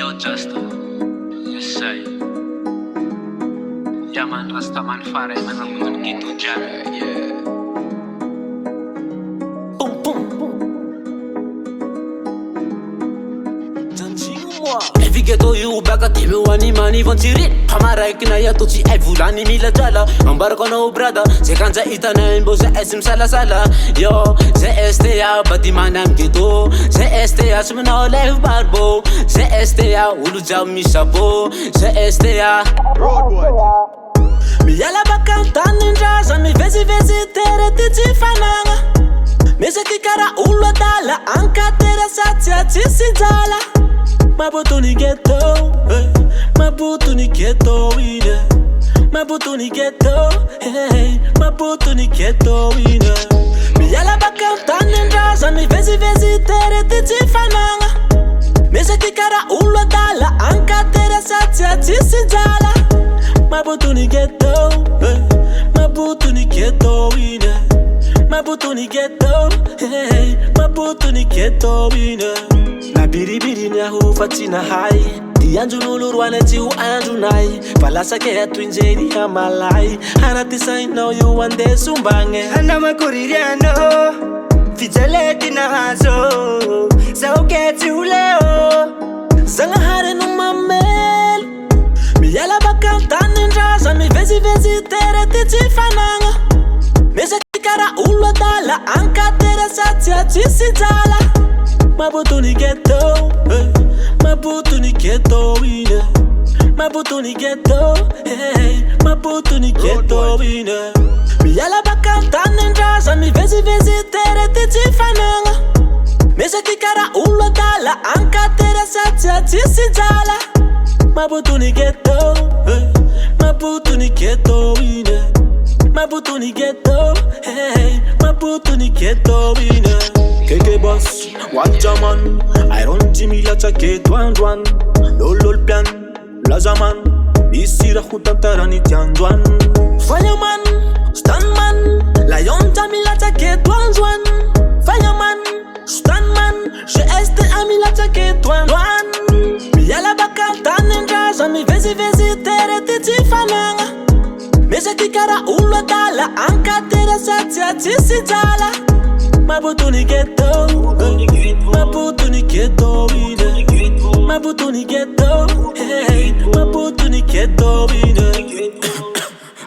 yo Justo. Yes, I. Yeah, man, Rastaman Fare, man, I'm gonna get to jam. Yeah. Boom, boom, boom. Efigeto io baka timi wani mani vontirin Pamaraikina ya tochi ai vulani mila jala Ambarako brada se kanja itana imbo se esim sala sala Yo se STA bati manam geto Se STA sumna lev barbo Se STA ulu jam misabo Se STA Mi yala baka taninja mi vezi tere titi fananga Mese kikara ulo dala anka tere satya tisi dala Mabutu ni ghetto, Mabutu ni ghetto, ine. Mabutu ni ghetto, hey. Mabutu ni ghetto, ine. Mi yala baka taninja mi vezi tere titi fananga Mese kikara ulo dala anka tere satya tisi dala Mabutu ni ghetto, Mabutu ni ghetto, ine. Mabutu ni ghetto, hey. Mabutu ni ghetto, ine. Na biribiri ni ahufatina hai Dianju nulurwane tiu anju nai Falasa ke atu injeri hamalai Hanati saino yu wande sumbange Hana makuririano Fijaleti na hazo Sauketi uleo Zanga hare numamel Mi yala baka taninja mi vezi tere titi fananga Mese kikara ulo dala anka tere satya tisi dala Mabutu ni ghetto, Mabutu ni ghetto, ine. Mabutu ni ghetto, hey. Mabutu ni ghetto, ine. Mi yala baka taninja mi vezi tere titi fananga Mese kikara ulo dala anka tere satya tisi dala Mabutu ni ghetto, Mabutu ni ghetto, ine. Mabutu ni ghetto, hey. Mabutu ni ghetto, ine. Keke boss, Wajaman Iron Jimmy la chaque douan Lolol pian, la zaman Ici la tarani tianduan Fireman, Stanman Lion Jimmy la chaque douan Fireman, Stanman Je este ami la chaque douan Mi yala baka taninja mi vezi tere titi fananga Mese kikara ulo dala anka tere satya tisi dala Mabutu ni ghetto, Mabutu ni ghetto, ine. Mabutu ni ghetto, hey. Mabutu ni ghetto, ine.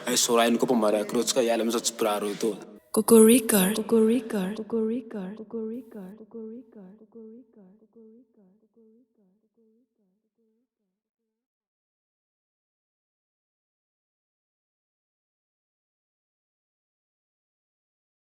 Ay surai nuko pamara krots ka yala msa tspraro ito. Coco Ricard, Coco Ricard, Coco Ricard, Coco Ricard, Coco Ricard, Coco Ricard, Coco Ricard, Coco Ricard, Coco Ricard.